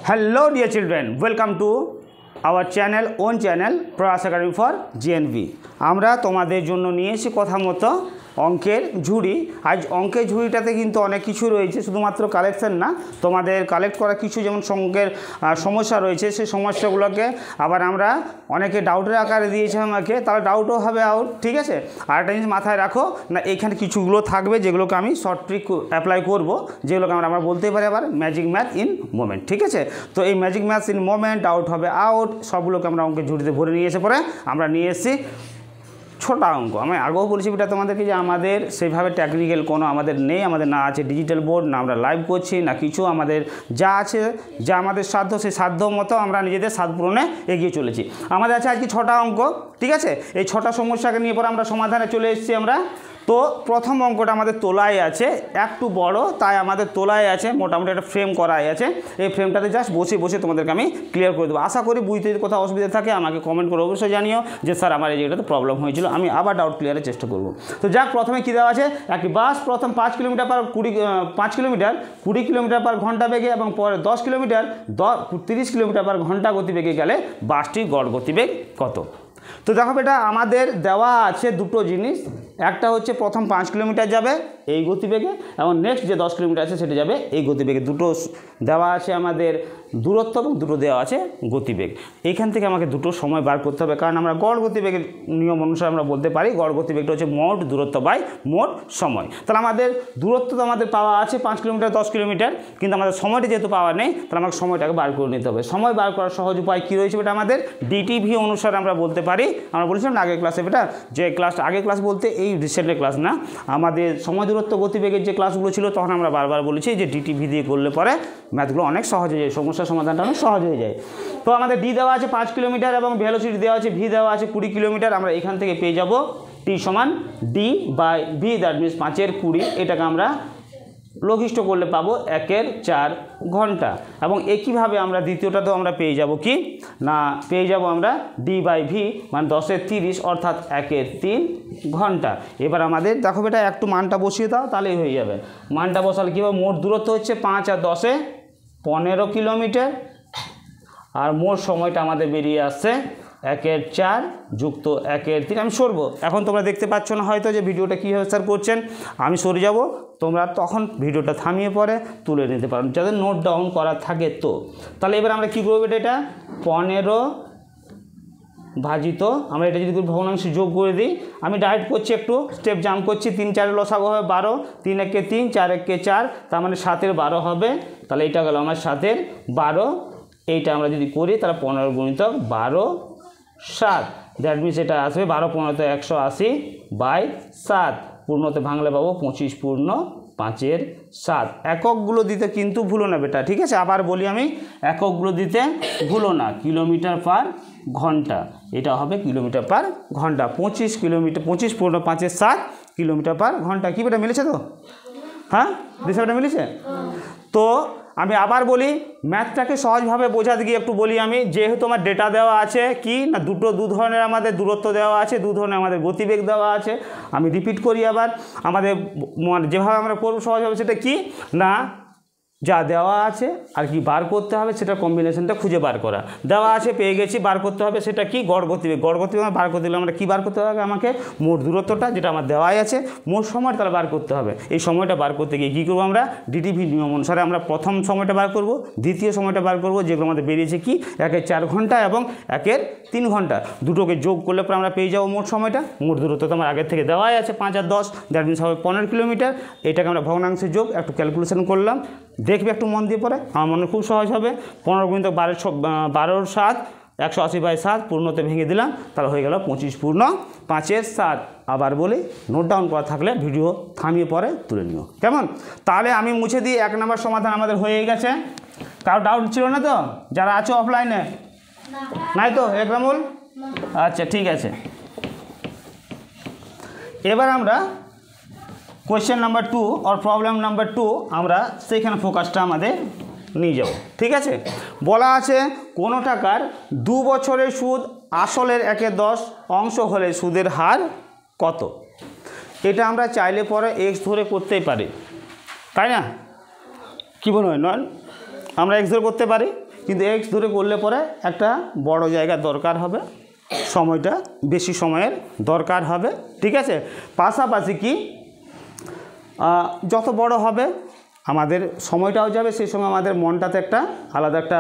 Hello dear children, welcome to our channel, own channel, Prayas Academy for GNV. আমরা তোমাদের জন্য নিয়ে এসেছি কথা মতো অঙ্কের ঝুড়ি। আজ অঙ্কের ঝুড়িটাতে কিন্তু অনেক কিছু রয়েছে, শুধুমাত্র কালেকশন না, তোমাদের কালেক্ট করা কিছু যেমন অঙ্কের সমস্যা রয়েছে, সেই সমস্যাগুলোকে আবার আমরা অনেকে ডাউটের আকারে দিয়েছে আমাকে, তাহলে ডাউটও হবে আউট। ঠিক আছে, আর একটা জিনিস মাথায় রাখো না, এখানে কিছুগুলো থাকবে যেগুলোকে আমি শর্ট ট্রিক অ্যাপ্লাই করব, যেগুলোকে আমরা বলতে পারি আবার ম্যাজিক ম্যাথ ইন মোমেন্ট। ঠিক আছে, তো এই magic math in moment, doubt হবে আউট, সবগুলোকে আমরা অঙ্কের ঝুড়িতে ভরে নিয়ে এসে পরে আমরা নিয়ে এসেছি ছোটা অঙ্ক। আমি আগেও বলেছি এটা তোমাদেরকে যে আমাদের সেইভাবে টেকনিক্যাল কোনো আমাদের নেই, আমাদের না আছে ডিজিটাল বোর্ড, না আমরা লাইভ করছি, না কিছু, আমাদের যা আছে, যা আমাদের সাধ্য সেই সাধ্য মতো আমরা নিজেদের স্বাদ পূরণে এগিয়ে চলেছি। আমাদের আছে আজকে ছোটা অঙ্ক। ঠিক আছে, এই ছোটা সমস্যাকে নিয়ে পরে আমরা সমাধানে চলে এসেছি আমরা। তো প্রথম অঙ্কটা আমাদের তোলায় আছে, একটু বড়, তাই আমাদের তোলায় আছে, মোটামুটি একটা ফ্রেম করাই আছে। এই ফ্রেমটাতে জাস্ট বসে বসে তোমাদেরকে আমি ক্লিয়ার করে দেবো। আশা করি বুঝতে যদি কোথাও অসুবিধা থাকে আমাকে কমেন্ট করে অবশ্যই জানিও যে স্যার আমার এই জায়গাটাতে প্রবলেম হয়েছিল, আমি আবার ডাউট ক্লিয়ারের চেষ্টা করব। তো যাক, প্রথমে কী দেওয়া আছে, একটি বাস প্রথম 5 কিলোমিটার পার 20 কিলোমিটার পার ঘন্টা বেগে এবং পরে 30 কিলোমিটার পার ঘন্টা গতিবেগে গেলে বাসটির গড় গতিবেগ কত? তো দেখো বেটা, আমাদের দেওয়া আছে দুটো জিনিস, একটা হচ্ছে প্রথম 5 কিলোমিটার যাবে এই গতিবেগে এবং নেক্সট যে 10 কিলোমিটার আছে সেটা যাবে এই গতিবেগে। দুটো দেওয়া আছে আমাদের দূরত্ব এবং দুটো দেওয়া আছে গতিবেগ। এইখান থেকে আমাকে দুটো সময় বার করতে হবে, কারণ আমরা গড় গতিবেগের নিয়ম অনুসারে আমরা বলতে পারি গড় গতিবেগটা হচ্ছে মোট দূরত্ব বাই মোট সময়। তাহলে আমাদের দূরত্ব তো আমাদের পাওয়া আছে 5 কিলোমিটার 10 কিলোমিটার, কিন্তু আমাদের সময়টা যেহেতু পাওয়া নেই, তাহলে আমাকে সময়টাকে বার করে নিতে হবে। সময় বার করার সহজ উপায় কী রয়েছে বেটা, আমাদের ডিটিভি অনুসারে আমরা বলতে পারি। আমরা বলেছিলাম না আগের ক্লাসে বেটা, যে আগের ক্লাস বলতে এই রিসেন্টের ক্লাস না, আমাদের সময় দূরত্ব গতিবেগের যে ক্লাসগুলো ছিল তখন আমরা বারবার বলেছি যে ডিটিভি দিয়ে করলে পরে ম্যাথগুলো অনেক সহজ হয়ে যায়, সমস্যার সমাধানটা অনেক সহজ হয়ে যায়। তো আমাদের ডি দেওয়া আছে 5 কিলোমিটার এবং ভেলোসিটি দেওয়া আছে ভি দেওয়া আছে 20 কিলোমিটার। আমরা এখান থেকে পেয়ে যাব টি সমান D by V, that means 5 × 20, এটাকে আমরা লঘিষ্ঠ করলে পাবো 1/4 ঘন্টা। এবং একইভাবে আমরা দ্বিতীয়টাতেও আমরা পেয়ে যাব কি না, পেয়ে যাব আমরা ডি বাই ভি মানে 10/30 অর্থাৎ 1/3 ঘন্টা। এবার আমাদের দেখো বেটা, একটু মানটা বসিয়ে দাও তাহলেই হয়ে যাবে। মানটা বসালে কী হবে, মোট দূরত্ব হচ্ছে 5 আর 10 15 কিলোমিটার, আর মোট সময়টা আমাদের বেরিয়ে আসছে 1/4 যুক্ত 1/3। আমি সরবো, এখন তোমরা দেখতে পাচ্ছ না হয়তো যে ভিডিওটা কীভাবে স্যার করছেন, আমি সরে যাব, তোমরা তখন ভিডিওটা থামিয়ে পরে তুলে নিতে পারো যাতে নোট ডাউন করা থাকে। তো তাহলে এবার আমরা কী করবো, এটা 15 ভাজিত, আমরা এটা যদি ভগ্নাংশে যোগ করে দিই, আমি ডাইরেক্ট করছি, একটু স্টেপ জাম্প করছি, 3 4 লসাগু হবে 12, 3 1 3, 4 1 4, তার মানে 7 12 হবে। তাহলে এটা গেল আমার 7 12, এইটা আমরা যদি করি তাহলে 15 গুণিতক 12 7, দ্যাট মিনস এটা আসবে 12 15 180 বাই 7, পূর্ণতে ভাঙলে পাবো 25 পূর্ণ 5/7। এককগুলো দিতে কিন্তু ভুলো না বেটা, ঠিক আছে, আবার বলি আমি, এককগুলো দিতে ভুলো না, কিলোমিটার পার ঘন্টা, এটা হবে কিলোমিটার পার ঘন্টা। 25 কিলোমিটার 25 পূর্ণ 5/7 কিলোমিটার পার ঘন্টা। কি বেটা মিলেছে তো? হ্যাঁ, বিষয়টা মিলেছে। তো আমি আবার বলি, ম্যাথটাকে সহজভাবে বোঝাতে গিয়ে একটু বলি আমি, যেহেতু আমার ডেটা দেওয়া আছে কি না, দু ধরনের আমাদের দূরত্ব দেওয়া আছে, দু ধরনের আমাদের গতিবেগ দেওয়া আছে। আমি রিপিট করি আবার, আমাদের যেভাবে আমরা করবো সহজভাবে সেটা কি না, যা দেওয়া আছে আর কি বার করতে হবে সেটা কম্বিনেশনটা খুঁজে বার করা। দেওয়া আছে পেয়ে গেছি, বার করতে হবে সেটা কি, গড় গতিবেগ। গড় গতিবেগ বার করতে দিলে আমরা কী বার করতে হবে, আমাকে মোট দূরত্বটা যেটা আমার দেওয়াই আছে, মোট সময় তাহলে বার করতে হবে। এই সময়টা বার করতে গিয়ে কী করবো, আমরা ডিটিভি নিয়ম অনুসারে আমরা প্রথম সময়টা বার করব, দ্বিতীয় সময়টা বার করব, যেগুলো আমাদের বেরিয়েছে কি 1/4 ঘন্টা এবং 1/3 ঘন্টা, দুটোকে যোগ করলে পরে আমরা পেয়ে যাবো মোট সময়টা। মোট দূরত্ব তো আমার আগের থেকে দেওয়াই আছে 5 আর 10, দ্যাট মিনস হবে 15 কিলোমিটার। এটাকে আমরা ভগ্নাংশে যোগ একটু ক্যালকুলেশন করলাম, দেখবে একটু মন দিয়ে পরে, আমার মনে খুব সহজ হবে। 15 গুণিতক 12 7, 180 বাই 7, পূর্ণতে ভেঙে দিলাম, তাহলে হয়ে গেল 25 পূর্ণ 5/7। আবার বলি, নোট ডাউন করা থাকলে ভিডিও থামিয়ে পরে তুলে নিও, কেমন? তাহলে আমি মুছে দিই, 1 নম্বর সমাধান আমাদের হয়ে গেছে। কারো ডাউট ছিল না তো, যারা আছো অফলাইনে? নাই তো একরামুল? আচ্ছা ঠিক আছে। এবার আমরা কোয়েশ্চেন নাম্বার 2 আর প্রবলেম নাম্বার 2 আমরা সেইখানে ফোকাসটা আমাদের নিয়ে যাব। ঠিক আছে, বলা আছে কোনো টাকার 2 বছরের সুদ আসলের 1/10 অংশ হলে সুদের হার কত? এটা আমরা চাইলে পরে এক্স ধরে করতেই পারি, তাই না? কী বলবেন নয়, আমরা এক্স ধরে করতে পারি। কিন্তু এক্স ধরে করলে পরে একটা বড় জায়গার দরকার হবে, সময়টা বেশি সময়ের দরকার হবে। ঠিক আছে, পাশাপাশি কি যত বড় হবে আমাদের সময়টাও যাবে, সেই সময় আমাদের মনটাতে একটা আলাদা একটা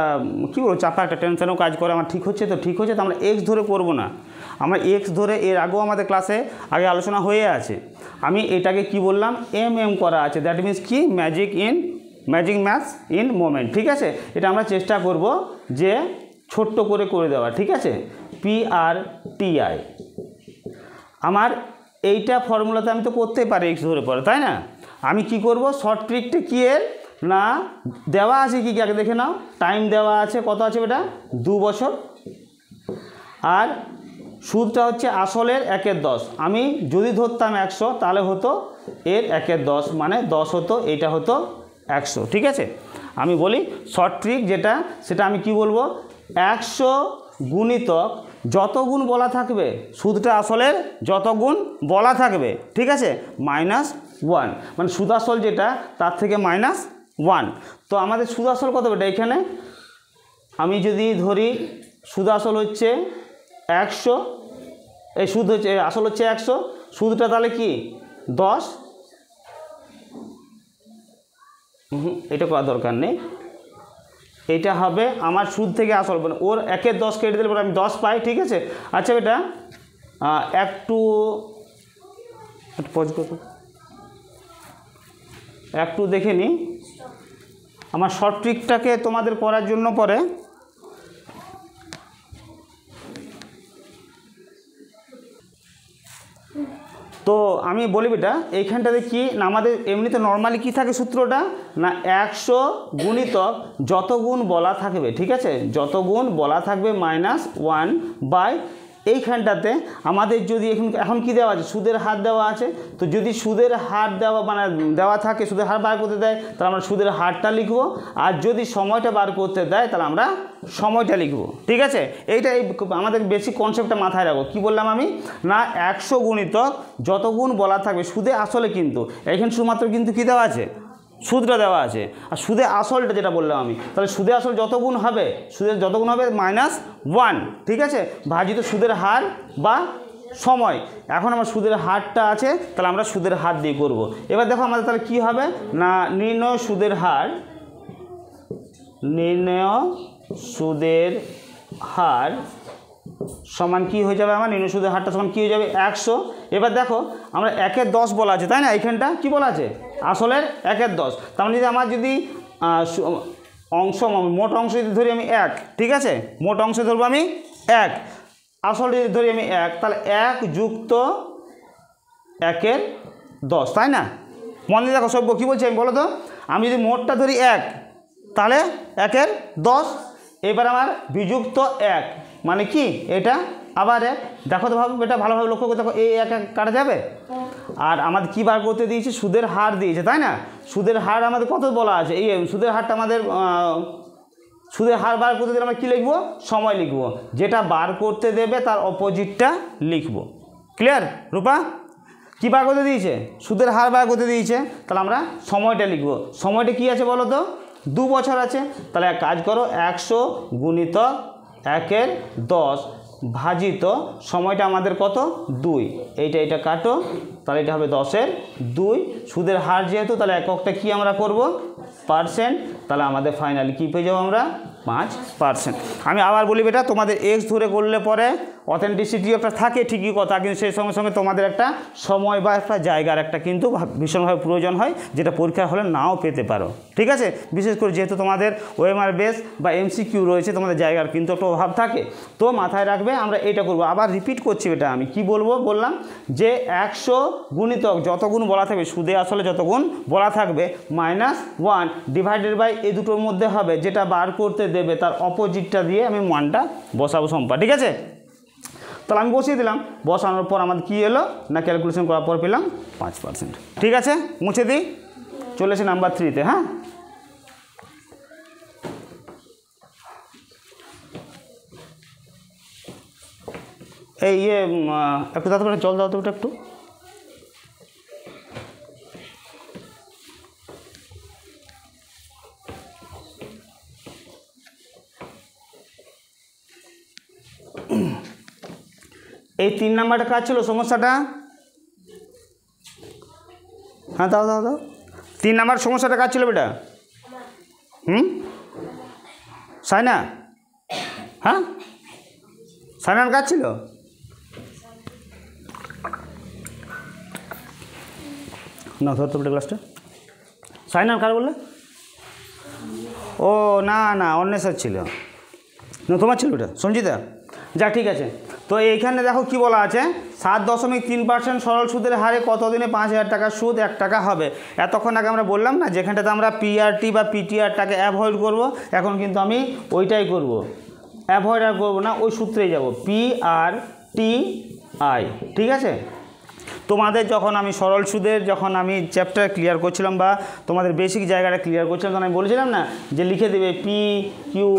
কী বলবো চাপা একটা টেনশনও কাজ করে, আমার ঠিক হচ্ছে তো আমরা এক্স ধরে করব না, আমরা এক্স ধরে এর আগেও আমাদের ক্লাসে আগে আলোচনা হয়ে আছে। আমি এটাকে কি বললাম, এম করা আছে, দ্যাট মিনস কি ম্যাজিক ম্যাথস ইন মোমেন্ট। ঠিক আছে, এটা আমরা চেষ্টা করব যে ছোট্ট করে দেওয়া। ঠিক আছে, PRTI আমার এইটা ফর্মুলাতে আমি তো করতেই পারি এক্স ধরে পরে, তাই না? আমি কি করব, শর্ট ট্রিকটা কি এর না দেওয়া আছে কি আগে দেখে নাও, টাইম দেওয়া আছে, কত আছে বেটা 2 বছর, আর সুদটা হচ্ছে আসলের 1/10। আমি যদি ধরতাম 100 তাহলে হতো এর 1/10 মানে 10 হতো, এইটা হতো 100। ঠিক আছে, আমি বলি শর্ট ট্রিক যেটা, সেটা আমি কি বলবো, 100 গুণিতক যত গুণ বলা থাকবে, সুদটা আসলের যত গুণ বলা থাকবে, ঠিক আছে, -1 মানে সুদ আসল যেটা তার থেকে -1। তো আমাদের সুদ আসল কত বেটা, এখানে আমি যদি ধরি সুদ আসল হচ্ছে 100, এই সুদ হচ্ছে আসল হচ্ছে 100, সুদটা তাহলে কি 10, এটা করার দরকার নেই, এটা হবে আমার সুদ থেকে আসল, মানে ওর 1/10 কেটে দিলে পরে আমি 10 পাই। ঠিক আছে, আচ্ছা বেটা একটু দেখে নিই আমার শর্ট ট্রিকটাকে তোমাদের করার জন্য পরে তো আমি বলি বেটা এইখানটাতে কি না, আমাদের এমনিতে নর্মালি কি থাকে সূত্রটা না, 100 গুণিতক যত গুণ বলা থাকবে, ঠিক আছে, যত গুণ বলা থাকবে -1 বাই এইখানটাতে আমাদের যদি এখন কি দেওয়া আছে, সুদের হার দেওয়া আছে, তো যদি সুদের হার দেওয়া থাকে, সুদের হার বার করতে দেয় তাহলে আমরা সুদের হারটা লিখব, আর যদি সময়টা বার করতে দেয় তাহলে আমরা সময়টা লিখব। ঠিক আছে, এইটা আমাদের বেসিক কনসেপ্টটা মাথায় রাখবো। কি বললাম আমি না, 100 গুণিতক যত গুণ বলা থাকবে সুদে আসলে, কিন্তু এখানে শুধুমাত্র কিন্তু কী দেওয়া আছে, সুদটা দেওয়া আছে, আর সুদে আসলটা যেটা বললাম আমি, তাহলে সুদে আসল যত গুণ হবে, সুদের যত গুণ হবে -1, ঠিক আছে, ভাজিত সুদের হার বা সময়। এখন আমার সুদের হারটা আছে, তাহলে আমরা সুদের হার দিয়ে করব। এবার দেখো আমাদের তাহলে কি হবে না, নির্ণয় সুদের হার সমান কি হয়ে যাবে, আমার নির্ণয় সুদের হারটা সমান কি হয়ে যাবে 100। এবার দেখো আমরা 1/10 বলা আছে, তাই না, এইখানটা কি বলা আছে, আসলের 1/10। তার মানে যদি আমার যদি মোট অংশ যদি ধরি আমি 1, ঠিক আছে, মোট অংশ ধরবো আমি 1, আসল যদি ধরি আমি 1, তাহলে 1 যুক্ত 1/10, তাই না? মনে দেখো সভ্য কী বলছি আমি বলো তো, আমি যদি মোটটা ধরি 1 তাহলে 1/10, এবার আমার বিযুক্ত 1 মানে কি, এটা আবার 1, দেখো তো এটা ভালোভাবে লক্ষ্য করে দেখো, এই 1 কাটা যাবে, আর আমাদের কী বার করতে দিয়েছে, সুদের হার দিয়েছে, তাই না? সুদের হার আমাদের কত বলা আছে, এই সুদের হারটা আমাদের সুদের হার বার করতে দিলে আমরা কী লিখবো, সময় লিখবো, যেটা বার করতে দেবে তার অপোজিটটা লিখবো। ক্লিয়ার রূপা? কী বার করতে দিয়েছে, সুদের হার বার করতে দিয়েছে, তাহলে আমরা সময়টা লিখবো। সময়টা কী আছে বলো তো, 2 বছর আছে, তাহলে এক কাজ করো, 100 গুণিতক 1/10 ভাজিত সময়টা আমাদের কত 2, এইটা কাটো, তাহলে এটা হবে 10/2, সুদের হার যেহেতু তাহলে এককটা কি আমরা করব পার্সেন্ট, তাহলে আমাদের ফাইনালি কী পেয়ে যাবো আমরা 5%। আমি আবার বলি বেটা, তোমাদের এক্স ধরে করলে পরে অথেন্টিসিটি একটা থাকে ঠিকই কথা, কিন্তু সেই সঙ্গে সঙ্গে তোমাদের একটা সময় বা একটা জায়গার একটা কিন্তু ভীষণভাবে প্রয়োজন হয়, যেটা পরীক্ষার হলে নাও পেতে পারো। ঠিক আছে, বিশেষ করে যেহেতু তোমাদের ওএমআর বেস বা MCQ রয়েছে, তোমাদের জায়গার কিন্তু একটা অভাব থাকে, তো মাথায় রাখবে আমরা এটা করব। আবার রিপিট করছি বেটা, আমি কি বললাম যে 100 গুণিতক যত গুণ বলা থাকবে, সুদে আসলে যত গুণ বলা থাকবে -1 ডিভাইডেড বাই এই দুটোর মধ্যে হবে, যেটা বার করতে দেবে তার অপোজিটটা দিয়ে আমি মানটা বসাবো সম্পা। ঠিক আছে, তাহলে আমি বসিয়ে দিলাম, বসানোর পর আমাদের কী এলো না, ক্যালকুলেশন করার পর পেলাম 5%। ঠিক আছে, মুছে দিই, চলে এসে নাম্বার 3-তে। হ্যাঁ, এই একটু দাদা জল দাও তো ওটা একটু। এই 3 নাম্বারটা কাজ ছিল সমস্যাটা, হ্যাঁ দাও দাও দাও 3 নাম্বার সমস্যাটা কাজ ছিল বেটা? সাইনা, হ্যাঁ সাইনার কাজ ছিল। না ধরতে বেটা ক্লাসটা, সাইনার কার বললে? ও না না অন্বেষার ছিল না, তোমার ছিল ওটা সঞ্জিতা। যা ঠিক আছে। তো এইখানে দেখো কি বলা আছে, 7.3% সরল সুদের হারে কতদিনে 5,000 টাকার সুদ 1 টাকা হবে। এতক্ষণ আগে আমরা বললাম না যেখানটাতে আমরা পিআরটি বা পিটিআরটাকে অ্যাভয়েড করব, এখন কিন্তু আমি ওইটাই করব, অ্যাভয়েড আর করবো না, ওই সূত্রেই যাব, পিআরটিআই। ঠিক আছে, তোমাদের যখন আমি সরল সুদের যখন আমি চ্যাপ্টার ক্লিয়ার করছিলাম বা তোমাদের বেসিক জায়গাটা ক্লিয়ার করছিলাম, তখন আমি বলেছিলাম না যে লিখে দেবে PQRST,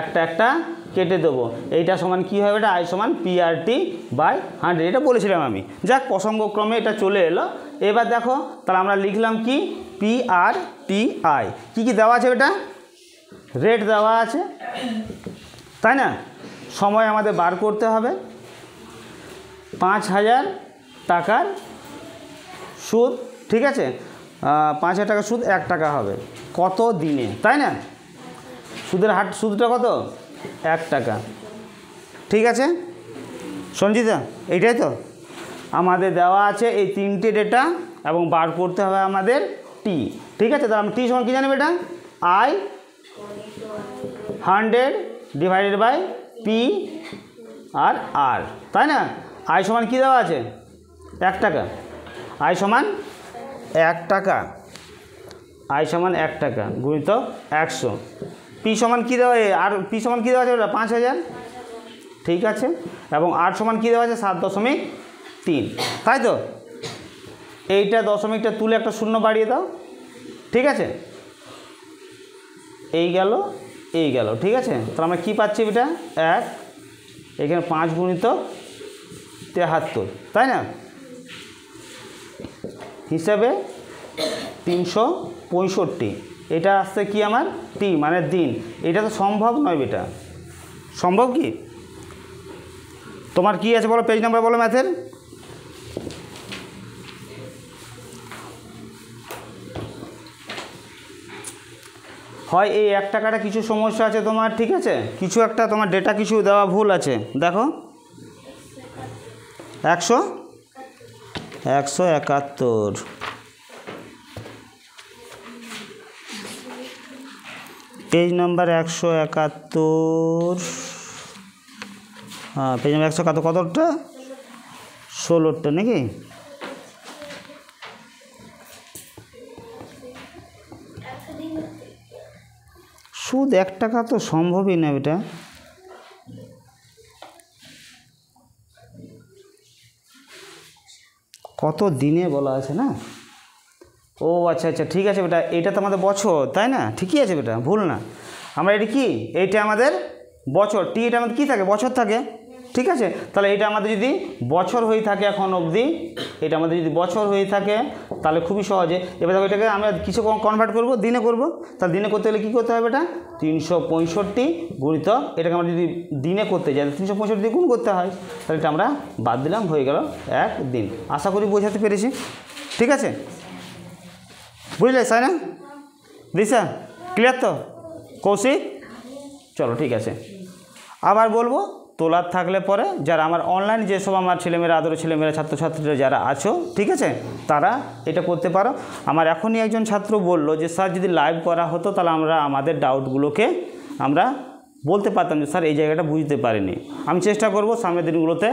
একটা একটা কেটে দেবো, এইটা সমান কী হবে, এটা আই সমান PRT/100, এটা বলেছিলাম আমি। যাক প্রসঙ্গক্রমে এটা চলে এলো। এবার দেখো তাহলে আমরা লিখলাম কি PRTI, কী কী দেওয়া আছে, এটা রেট দেওয়া আছে তাই না, সময় আমাদের বার করতে হবে, 5,000 টাকার সুদ, ঠিক আছে, 5,000 টাকার সুদ 1 টাকা হবে কত দিনে, তাই না, সুদের হার সুদটা কত 1 টাকা। ঠিক আছে সঞ্জিতা, এইটাই তো আমাদের দেওয়া আছে, এই 3টে ডেটা এবং বার করতে হবে আমাদের টি। ঠিক আছে, তাহলে আমি টি সমান কী জানি এটা, I 100 ডিভাইডেড বাই PRR, তাই না। আই সমান কী দেওয়া আছে 1 টাকা, আই সমান 1 টাকা, আই সমান 1 টাকা গুণিত 100, পি সমান কী দেওয়া, আর পি সমান কী দেওয়া আছে ওটা 5,000, ঠিক আছে, এবং আর সমান কী দেওয়া আছে 7.3, তাই তো। এইটা দশমিকটা তুলে একটা শূন্য বাড়িয়ে দাও, ঠিক আছে, এই গেল এই গেল, ঠিক আছে। তাহলে আমরা কী পাচ্ছি, এটা 1, এখানে 5 গুণিত 73, তাই না, হিসাবে 365, এটা আসছে কি আমার টি মানে দিন। এটা তো সম্ভব নয় বেটা, সম্ভব কি? তোমার কি আছে বলো, পেজ নাম্বার বলো ম্যাথের, হয় এই 1 টাকাটা কিছু সমস্যা আছে তোমার, ঠিক আছে, কিছু একটা তোমার ডেটা কিছু দেওয়া ভুল আছে, দেখো 171, পেজ নাম্বার 171, হ্যাঁ পেজ নাম্বার 171, কতটা 16টা নাকি, সুদ 1 টাকা তো সম্ভবই না এটা, কত দিনে বলা আছে না, ও আচ্ছা আচ্ছা ঠিক আছে বেটা, এইটা তো আমাদের বছর, তাই না, ঠিকই আছে বেটা, ভুল না। আমরা এটা কি, এইটা আমাদের বছর, টি এটা আমাদের কী থাকে, বছর থাকে, ঠিক আছে। তাহলে এটা আমাদের যদি বছর হয়ে থাকে এখন অবধি, এটা আমাদের যদি বছর হয়ে থাকে তাহলে খুবই সহজে, এবার দেখো এটাকে আমরা কিছু কনভার্ট করব, দিনে করব, তাহলে দিনে করতে গেলে কী করতে হবে এটা, 365 গুণিত, এটাকে আমরা যদি দিনে করতে যাই 365 দিয়ে গুণ করতে হয়, তাহলে এটা আমরা বাদ দিলাম, হয়ে গেল 1 দিন। আশা করি বোঝাতে পেরেছি, ঠিক আছে, বুঝলে সাইনা, দিশা ক্লিয়ার তো, কৌশিক, চলো ঠিক আছে। আবার বলবো, তোলার থাকলে পরে যারা আমার অনলাইন যেসব আমার ছেলেমেয়েরা, আদরের ছেলেমেয়েরা, ছাত্রছাত্রীরা যারা আছো, ঠিক আছে, তারা এটা করতে পারো। আমার এখনই একজন ছাত্র বলল যে স্যার যদি লাইভ করা হতো তাহলে আমরা আমাদের ডাউটগুলোকে আমরা বলতে পারতাম যে স্যার এই জায়গাটা বুঝতে পারিনি। আমি চেষ্টা করব সামনের দিনগুলোতে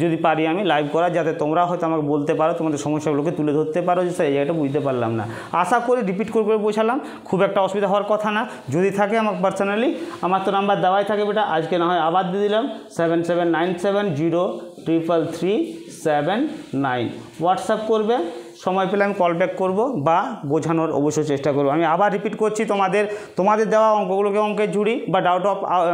যদি পারি আমি লাইভ করা, যাতে তোমরা হয়তো আমাকে বলতে পারো, তোমাদের সমস্যাগুলোকে তুলে ধরতে পারো যে স্যার এই জায়গাটা বুঝতে পারলাম না। আশা করি রিপিট করে বোঝালাম, খুব একটা অসুবিধা হওয়ার কথা না। যদি থাকে আমাকে পার্সোনালি, আমার তো নাম্বার দেওয়াই থাকে বেটা, আজকে না হয় আবার দিয়ে দিলাম, 7797033379, হোয়াটসঅ্যাপ করবে, সময় পেলে আমি কল ব্যাক করবো বা বোঝানোর অবশ্যই চেষ্টা করবো। আমি আবার রিপিট করছি, তোমাদের দেওয়া অঙ্কগুলোকে অঙ্কের ঝুড়ি বা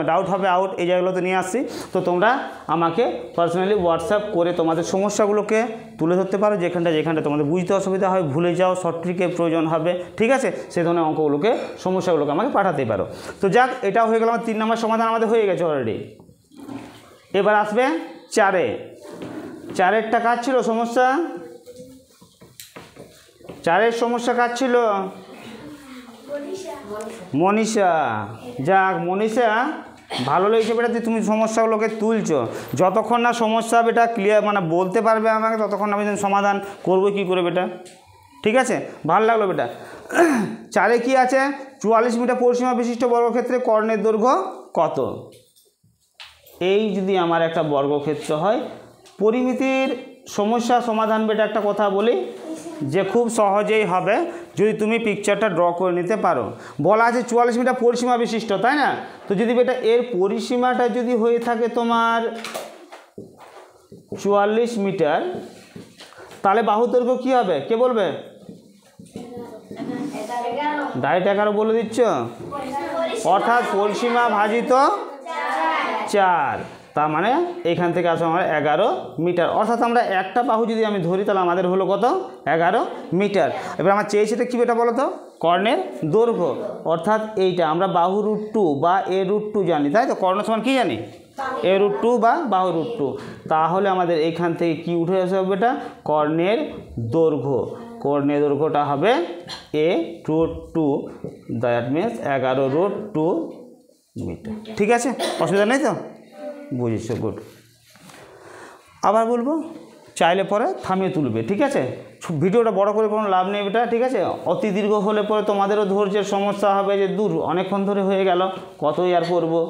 ডাউট হবে আউট এই জায়গাগুলোতে নিয়ে আসছি। তো তোমরা আমাকে পার্সোনালি হোয়াটসঅ্যাপ করে তোমাদের সমস্যাগুলোকে তুলে ধরতে পারো, যেখানটা তোমাদের বুঝতে অসুবিধা হয়, ভুলে যাও, শর্ট ট্রিকের প্রয়োজন হবে, ঠিক আছে, সেই ধরনের অঙ্কগুলোকে সমস্যাগুলোকে আমাকে পাঠাতে পারো। তো যাক, এটা হয়ে গেল আমার 3 নম্বর সমাধান আমাদের হয়ে গেছে অলরেডি। এবার আসবে 4-এরটা কাজ ছিল সমস্যা, 4-এর সমস্যা কাজ ছিল মনীষা। যাক মনীষা, ভালো লেগেছে বেটা, তুমি সমস্যাগুলোকে তুলছো। যতক্ষণ না সমস্যা বেটা ক্লিয়ার মানে বলতে পারবে আমাকে, ততক্ষণ আমি সমাধান করবো কী করে বেটা, ঠিক আছে, ভালো লাগলো বেটা। 4-এ কি আছে, 44 মিটার পরিসীমা বিশিষ্ট বর্গক্ষেত্রে কর্ণের দৈর্ঘ্য কত? এই যদি আমার একটা বর্গক্ষেত্র হয়, পরিমিতির সমস্যা সমাধান বেটা একটা কথা বলি যে খুব সহজেই হবে যদি তুমি পিকচারটা ড্র করে নিতে পারো। বলা আছে 44 মিটার পরিসীমা বিশিষ্ট, তাই না? তো যদি বেটা এর পরিসীমাটা যদি হয়ে থাকে তোমার 44 মিটার, তাহলে বাহু দৈর্ঘ্য কী হবে কে বলবে? ডাইরেক্ট 11 বলে দিচ্ছ, অর্থাৎ পরিসীমা ভাজিত 4, তার মানে এখান থেকে আসবে আমার 11 মিটার। অর্থাৎ আমরা একটা বাহু যদি আমি ধরি তাহলে আমাদের হলো কত? 11 মিটার। এবার আমার চেয়েছে এটা কী বেটা বলো তো? কর্ণের দৈর্ঘ্য, অর্থাৎ এইটা আমরা বাহু √2 বা a√2 জানি, তাই তো? কর্ণ সমান কী জানি? a√2 বা বাহু √2। তাহলে আমাদের এইখান থেকে কি উঠে আসবে বেটা? কর্ণের দৈর্ঘ্য। কর্ণের দৈর্ঘ্যটা হবে a√2, দ্যাট মিনস 11√2 মিটার। ঠিক আছে, অসুবিধা নেই তো? বুঝেছো, গুড। আবার বলবো, চাইলে পরে থামিয়ে তুলবে, ঠিক আছে? ভিডিওটা বড় করে কোনো লাভ নেই বেটা, ঠিক আছে? অতি দীর্ঘ হলে পরে তোমাদেরও ধৈর্যের সমস্যা হবে, যে দূর অনেকক্ষণ ধরে হয়ে গেল, কতই আর করবো।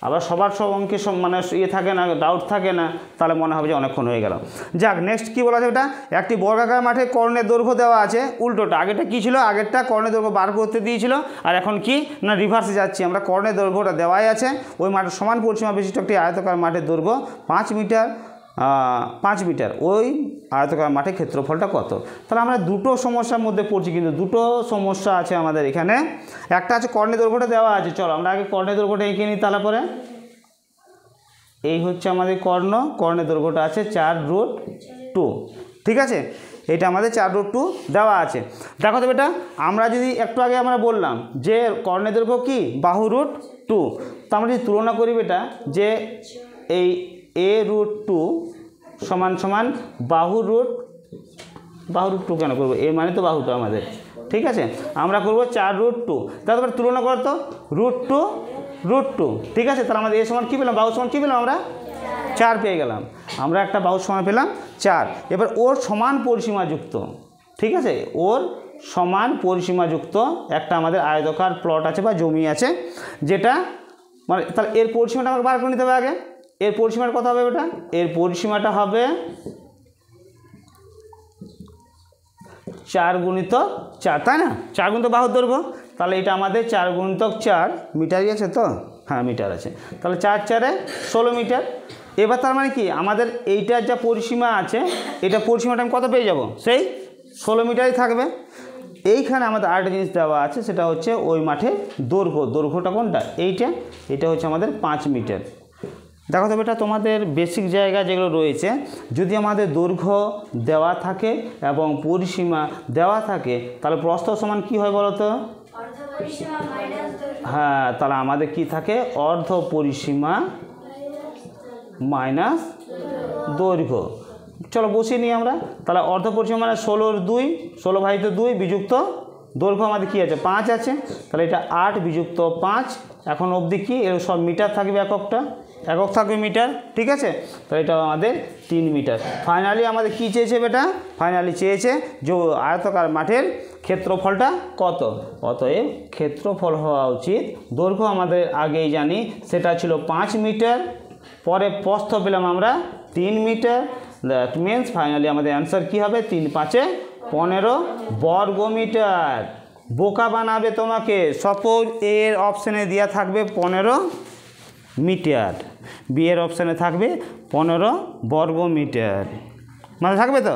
আবার সবার সব অঙ্কে মানে থাকে না, ডাউট থাকে না, তাহলে মনে হবে যে অনেকক্ষণ হয়ে গেল। যাক, নেক্সট কী বলা আছে এটা? একটি বর্গাকার মাঠে কর্ণের দৈর্ঘ্য দেওয়া আছে, উল্টোটা। আগেরটা কী ছিল? আগেরটা কর্ণের দৈর্ঘ্য বার করতে দিয়েছিল, আর এখন কি না রিভার্সে যাচ্ছি আমরা। কর্ণের দৈর্ঘ্যটা দেওয়াই আছে, ওই মাঠের সমান পরিসীমা বিশিষ্ট একটি আয়তাকার মাঠের দৈর্ঘ্য 5 মিটার, ওই আয়তাকার মাঠের ক্ষেত্রফলটা কত? তাহলে আমরা দুটো সমস্যার মধ্যে পড়ছি, কিন্তু দুটো সমস্যা আছে আমাদের এখানে। একটা আছে কর্ণের দৈর্ঘ্যটা দেওয়া আছে, চলো আমরা আগে কর্ণের দৈর্ঘ্যটা এঁকে নিই, তাহলে পরে এই হচ্ছে আমাদের কর্ণের দৈর্ঘ্যটা আছে 4√2, ঠিক আছে? এটা আমাদের 4√2 দেওয়া আছে। দেখো তো বেটা, আমরা যদি একটু আগে আমরা বললাম যে কর্ণের দৈর্ঘ্য কি? বাহু √2। তো আমরা যদি তুলনা করি বেটা, যে এই a√2 সমান বাহু √2 কেন করবো? এ মানে তো বাহুটা আমাদের, ঠিক আছে? আমরা করবো 4√2। তারপরে তুলনা করতো √2, ঠিক আছে? তাহলে আমাদের এ সমান কী পেলাম? বাহু সমান কী পেলাম আমরা? 4 পেয়ে গেলাম। আমরা একটা বাহু সমান পেলাম 4। এবার ওর সমান পরিসীমাযুক্ত, ঠিক আছে, ওর সমান পরিসীমাযুক্ত একটা আমাদের আয়তাকার প্লট আছে বা জমি আছে, যেটা মানে তাহলে এর পরিসীমাটা আমাকে বার করে নিতে হবে আগে। এর পরিসীমাটা কত হবে বেটা? এর পরিসীমাটা হবে 4 × 4, তাই না? 4 গুণিত বাহুর দৈর্ঘ্য, তাহলে এটা আমাদের 4 × 4 মিটারই আছে তো? হ্যাঁ, মিটার আছে। তাহলে 4 × 4 = 16 মিটার। এবার তার মানে কি, আমাদের এইটার যা পরিসীমা আছে, এটা পরিসীমাটা আমি কত পেয়ে যাব? সেই 16 মিটারই থাকবে। এইখানে আমাদের আরেকটা জিনিস দেওয়া আছে, সেটা হচ্ছে ওই মাঠের দৈর্ঘ্যটা কোনটা? এটা হচ্ছে আমাদের 5 মিটার। দেখো তো বেটা, তোমাদের বেসিক জায়গা যেগুলো রয়েছে, যদি আমাদের দৈর্ঘ্য দেওয়া থাকে এবং পরিসীমা দেওয়া থাকে, তাহলে প্রস্থ সমান কী হয় বলো তো? হ্যাঁ, তাহলে আমাদের কি থাকে? অর্ধ পরিসীমা মাইনাস দৈর্ঘ্য। চলো বসিয়ে নিই আমরা। তাহলে অর্ধ পরিসীমা মানে 16/2 বিযুক্ত দৈর্ঘ্য আমাদের কী আছে? 5 আছে। তাহলে এটা 8 বিযুক্ত 5, এখন অবধি কি এর সব মিটার থাকবে, একক থাকবে মিটার, ঠিক আছে? তাহলে এটা আমাদের 3 মিটার। ফাইনালি আমাদের কি চেয়েছে বেটা? ফাইনালি চেয়েছে যে আয়তাকার মাঠের ক্ষেত্রফলটা কত। অতএব ক্ষেত্রফল হওয়া উচিত, দৈর্ঘ্য আমাদের আগেই জানি সেটা ছিল 5 মিটার, পরে প্রস্থ পেলাম আমরা 3 মিটার। দ্যাট মিনস ফাইনালি আমাদের অ্যান্সার কী হবে? 3 × 5 = 15 বর্গ মিটার। বোকা বানাবে তোমাকে। সাপোজ এর অপশানে দেওয়া থাকবে 15 মিটার, বি এর অপশানে থাকবে 15 বর্গ মিটার। মাথায় থাকবে তো?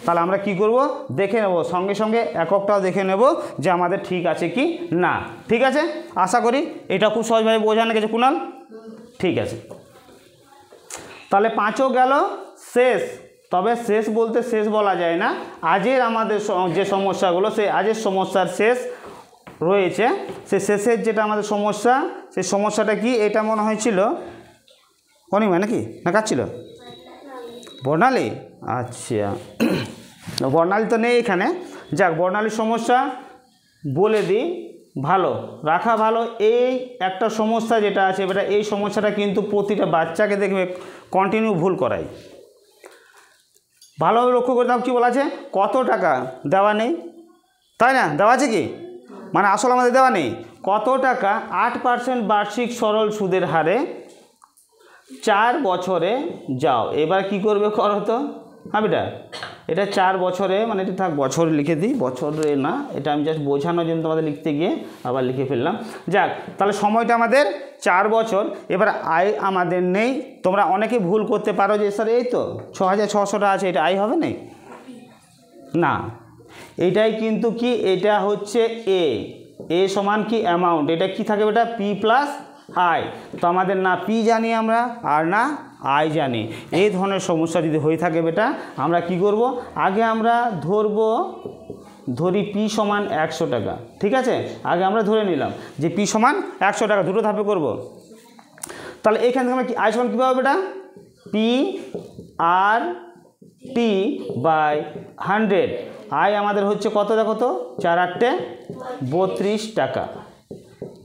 তাহলে আমরা কি করব, দেখে নেব, সঙ্গে সঙ্গে এককটাও দেখে নেব যে আমাদের ঠিক আছে কি না। ঠিক আছে, আশা করি এটা খুব সহজভাবে বোঝানো গেছে কুণাল। ঠিক আছে, তাহলে 5ও গেল শেষ। তবে শেষ বলতে শেষ বলা যায় না, আজের আমাদের যে সমস্যাগুলো, সেই আজের সমস্যার শেষ রয়েছে। সে শেষের যেটা আমাদের সমস্যা, সেই সমস্যাটা কি, এটা মনে হয়েছিল অনিমা নাকি না কাটছিল বর্ণালী? আচ্ছা, বর্ণালী তো নেই এখানে। যাক, বর্ণালীর সমস্যা বলে দিই, ভালো রাখা ভালো। এই একটা সমস্যা যেটা আছে বেটা, এই সমস্যাটা কিন্তু প্রতিটা বাচ্চাকে দেখবে কন্টিনিউ ভুল করায়। ভালোভাবে লক্ষ্য করে দাও, কী বলা আছে, কত টাকা দেওয়া নেই, তাই না? দেওয়া আছে কি, মানে আসলে আমাদের দেওয়া নেই। কত টাকা 8% বার্ষিক সরল সুদের হারে 4 বছরে যাও। এবার কি করবে করো তো। হ্যাঁ বেটা, এটা 4 বছরে, মানে এটা থাক বছর লিখে দিই, বছরে না, এটা আমি জাস্ট বোঝানোর জন্য তোমাদের লিখতে গিয়ে আবার লিখে ফেললাম। যাক, তাহলে সময়টা আমাদের 4 বছর। এবার আয় আমাদের নেই। তোমরা অনেকে ভুল করতে পারো যে স্যার এই তো 6600 টাকা আছে, এটা আয় হবে না। এইটাই কিন্তু কি, এটা হচ্ছে এ সমান কি অ্যামাউন্ট, এটা কি থাকে বেটা, পি প্লাস আয়। তো আমাদের না পি জানি আমরা, আর না আয় জানি। এই ধরনের সমস্যা যদি হয়ে থাকে বেটা, আমরা কি করব, আগে আমরা ধরি পি সমান 100 টাকা। ঠিক আছে, আগে আমরা ধরে নিলাম যে পি সমান 100 টাকা, দুটো ধাপে করব। তাহলে এখান থেকে আমরা কি আয় সমান কী পাবো বেটা, পি আর টি বাই 100। আয় আমাদের হচ্ছে কত, দেখো তো, 4 8 32 টাকা।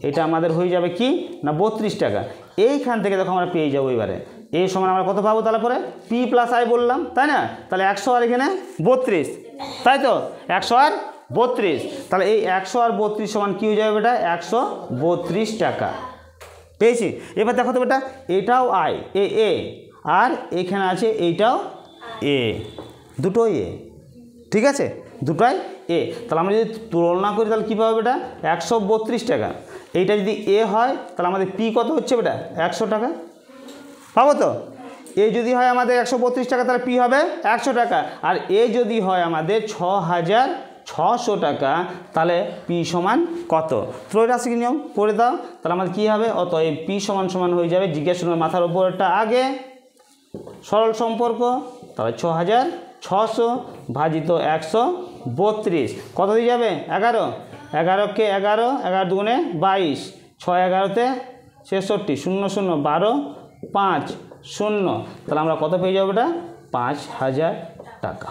এটা আমাদের হয়ে যাবে কি না 32 টাকা। এইখান থেকে দেখো আমরা পেয়ে যাবো এবারে এই সমান আমরা কত পাবো, তাহলে পরে পি প্লাস আই বললাম, তাই না? তাহলে 100 আর এখানে 32, তাই তো, 100 আর 32। তাহলে এই 100 আর 32 সমান কী হয়ে যাবে বেটা, 132 টাকা পেয়েছি। এবার দেখো তো বেটা, এটাও আই এ আর এখানে আছে এইটাও এ, দুটোই এ। ঠিক আছে, দুটোই এ। তাহলে আমরা যদি তুলনা করি তাহলে কী পাবো বেটা, 132 টাকা। এইটা যদি এ হয় তাহলে আমাদের পি কত হচ্ছে বেটা, 100 টাকা পাবো তো। এ যদি হয় আমাদের 132 টাকা, তাহলে পি হবে 100 টাকা। আর এ যদি হয় আমাদের 6600 টাকা, তাহলে পি সমান কত, ত্রৈরাশিক নিয়ম করে দাও। তাহলে আমাদের কী হবে, অতএব পি সমান সমান হয়ে যাবে, জিজ্ঞাসা মাথার উপরটা আগে সরল সম্পর্ক, তাহলে 6600 ভাজিত 132 কত দিয়ে যাবে, 11। 11কে 11, 11 দুগুণে 22, 6 11তে 66, 0 0 12 5 0। তাহলে আমরা কত পেয়ে যাবো এটা, 5000 টাকা।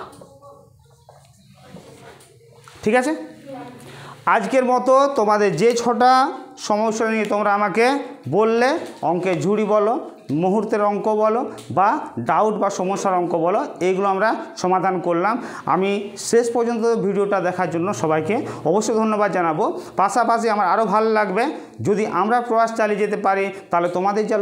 ঠিক আছে, আজকের মতো তোমাদের যে 6টা সমস্যা নিয়ে তোমরা আমাকে বললে, অঙ্কের ঝুড়ি বলো, মুহূর্তের অঙ্ক বলো, বা ডাউট বা সমস্যার অঙ্ক বলো, এইগুলো আমরা সমাধান করলাম। আমি শেষ পর্যন্ত ভিডিওটা দেখার জন্য সবাইকে অবশ্যই ধন্যবাদ জানাবো। পাশাপাশি আমার আরও ভালো লাগবে যদি আমরা প্রয়াস চালিয়ে যেতে পারি, তাহলে তোমাদের যা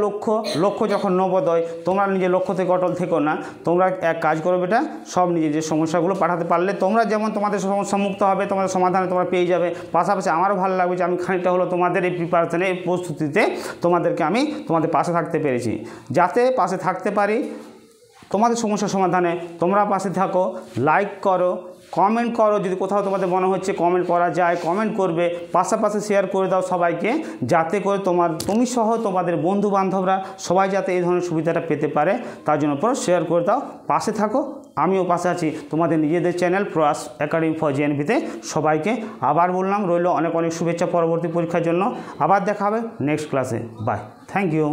লক্ষ্য যখন নবোদয়, তোমরা নিজের লক্ষ্য থেকে অটল থেকো না। তোমরা এক কাজ করো বেটা, সব নিজের যে সমস্যাগুলো পাঠাতে পারলে তোমরা যেমন তোমাদের সমস্যা মুক্ত হবে, তোমাদের সমাধানে তোমরা পেয়ে যাবে। পাশাপাশি আমারও ভালো লাগবে যে আমি খানিকটা হলো তোমাদের এই প্রিপারেশনে, এই প্রস্তুতিতে তোমাদেরকে আমি তোমাদের পাশে থাকতে পেরেছি। যাতে পাশে থাকতে পারি তোমাদের সমস্যার সমাধানে, তোমরা পাশে থাকো, লাইক করো, কমেন্ট করো, যদি কোথাও তোমাদের মনে হচ্ছে কমেন্ট করা যায় কমেন্ট করবে, পাশাপাশি শেয়ার করে দাও সবাইকে, যাতে করে তুমি সহ তোমাদের বন্ধু বান্ধবরা সবাই যাতে এই ধরনের সুবিধাটা পেতে পারে, তার জন্য পর শেয়ার করে দাও। পাশে থাকো, আমিও পাশে আছি তোমাদের নিজেদের চ্যানেল প্রয়াস একাডেমি ফর জিএনভিতে। সবাইকে আবার বললাম, রইল অনেক অনেক শুভেচ্ছা পরবর্তী পরীক্ষার জন্য। আবার দেখা হবে নেক্সট ক্লাসে। Bye, thank you.